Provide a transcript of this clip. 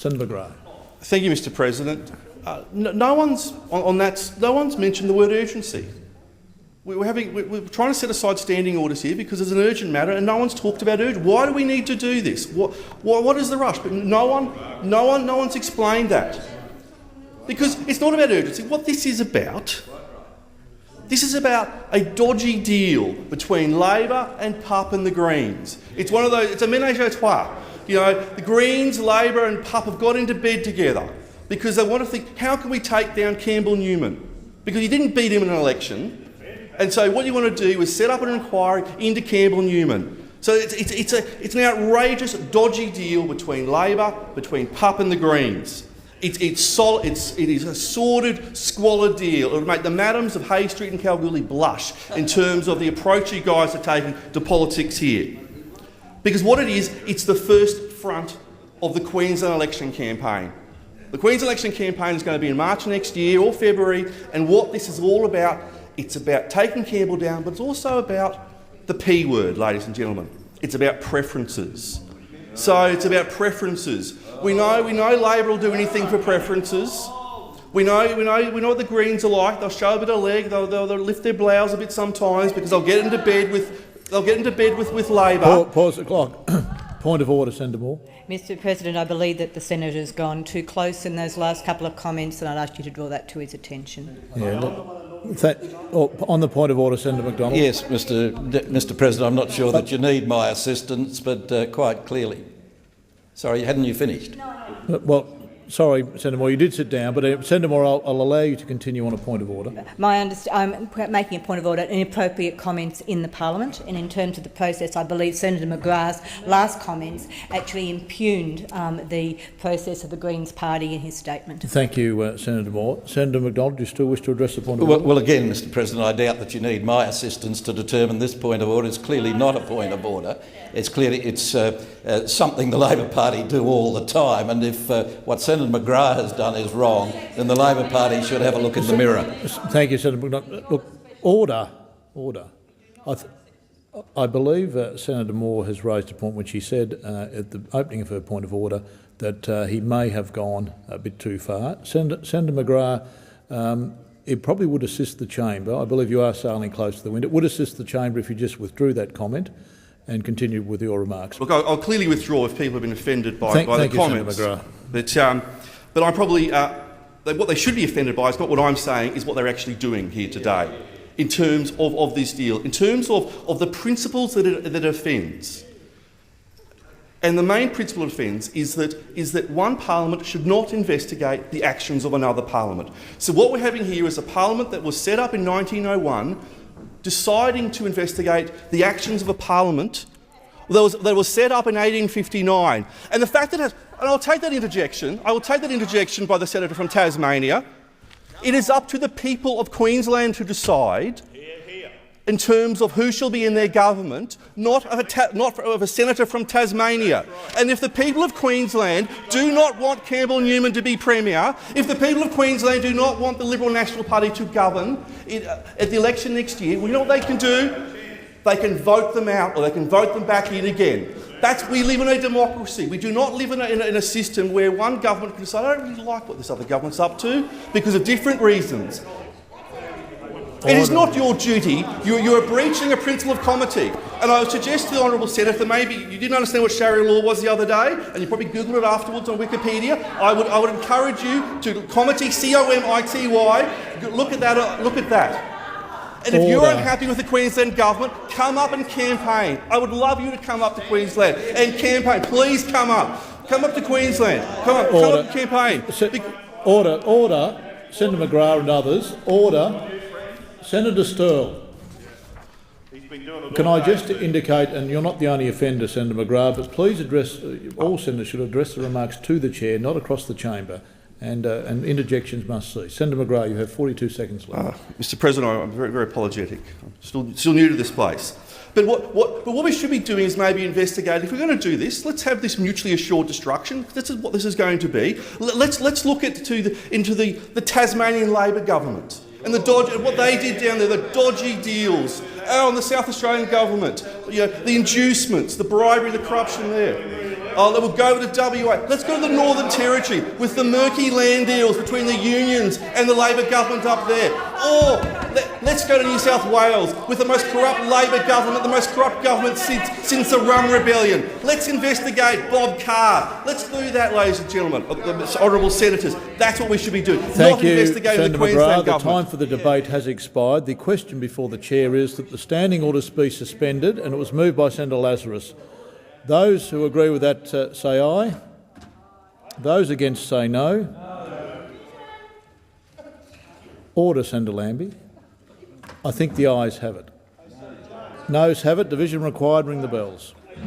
Senator McGrath. Thank you, Mr. President. No one's mentioned the word urgency. We're trying to set aside standing orders here because it's an urgent matter, and no one's talked about urgent. Why do we need to do this? What is the rush? But no one's explained that. Because it's not about urgency. What this is about a dodgy deal between Labor and PUP and the Greens. It's one of those. It's a ménage à trois. You know, the Greens, Labor, and PUP have got into bed together because they want to think, how can we take down Campbell Newman? Because he didn't beat him in an election. And so what you want to do is set up an inquiry into Campbell Newman. So it's an outrageous, dodgy deal between Labor, between PUP and the Greens. It is a sordid, squalid deal. It would make the madams of Hay Street and Kalgoorlie blush in terms of the approach you guys are taking to politics here. Because what it is, it's the first front of the Queensland election campaign. The Queensland election campaign is going to be in March next year or February, and what this is all about, it's about taking Campbell down, but it's also about the P word, ladies and gentlemen. It's about preferences. So it's about preferences. We know Labor will do anything for preferences. We know what the Greens are like. They'll show a bit of leg. They'll lift their blouse a bit sometimes because they'll get into bed with Labor. Pause the clock. Point of order, Senator Moore. Mr. President, I believe that the senator's gone too close in those last couple of comments, and I'd ask you to draw that to his attention. Yeah. On the point of order, Senator McDonald. Yes, Mr. President, I'm not sure that you need my assistance, but quite clearly. Sorry, hadn't you finished? No. Well, sorry, Senator Moore, you did sit down, but Senator Moore, I'll allow you to continue on a point of order. I'm making a point of order, inappropriate comments in the parliament, and in terms of the process, I believe Senator McGrath's last comments actually impugned the process of the Greens party in his statement. Thank you, Senator Moore. Senator McDonald, do you still wish to address the point of order? Well, again, Mr. President, I doubt that you need my assistance to determine this point of order. It's clearly not a point of order. It's something the Labor Party do all the time, and if what Senator McGrath has done is wrong, then the Labor Party should have a look in the mirror. Thank you, Senator McDonald. Look, order. I believe Senator Moore has raised a point which he said at the opening of her point of order that he may have gone a bit too far. Senator McGrath, it probably would assist the chamber. I believe you are sailing close to the wind. It would assist the chamber if you just withdrew that comment and continue with your remarks. Look, I'll clearly withdraw if people have been offended by the comments. Senator McGrath. But I probably what they should be offended by is not what I'm saying, is what they're actually doing here today in terms of this deal, in terms of the principles that it offends. And the main principle it offends is that one parliament should not investigate the actions of another parliament. So what we're having here is a parliament that was set up in 1901 deciding to investigate the actions of a parliament that was set up in 1859. And the fact that and I'll take that interjection. I will take that interjection by the senator from Tasmania. It is up to the people of Queensland to decide in terms of who shall be in their government, not of a senator from Tasmania. And if the people of Queensland do not want Campbell Newman to be Premier, if the people of Queensland do not want the Liberal National Party to govern at the election next year, well, you know what they can do? They can vote them out, or they can vote them back in again. We live in a democracy. We do not live in a system where one government can say, I don't really like what this other government's up to because of different reasons. It is not your duty. You are breaching a principle of comity. And I would suggest to the honourable senator, maybe you didn't understand what Sharia law was the other day, and you probably googled it afterwards on Wikipedia. I would encourage you to comity, C-O-M-I-T-Y. Look at that. And if you're unhappy with the Queensland government, come up and campaign. I would love you to come up to Queensland and campaign. Please come up. Come up to Queensland. Come up and campaign. Order. Senator McGrath and others. Order. Senator Stirl. Can I just indicate, and you're not the only offender, Senator McGrath, but please address, all senators should address the remarks to the chair, not across the chamber. And interjections must cease. Senator McGrath, you have 42 seconds left. Mr. President, I'm very, very apologetic. I'm still new to this place. But what we should be doing is maybe investigate. If we're going to do this, let's have this mutually assured destruction. This is what this is going to be. Let's look into the Tasmanian Labor government and what they did down there, the dodgy deals. And the South Australian government, the inducements, the bribery, the corruption there. Oh, then we'll go to WA. Let's go to the Northern Territory with the murky land deals between the unions and the Labor government up there. Or let's go to New South Wales with the most corrupt Labor government, the most corrupt government since the Rum Rebellion. Let's investigate Bob Carr. Let's do that, ladies and gentlemen, honourable senators. That's what we should be doing. Thank not you, investigating Senator the Queensland McGrath. The government. time for the debate has expired. The question before the chair is that the standing orders be suspended, and it was moved by Senator Lazarus. Those who agree with that say aye. Those against say no. Order, Senator Lambie. I think the ayes have it. Noes have it. Division required. Ring the bells.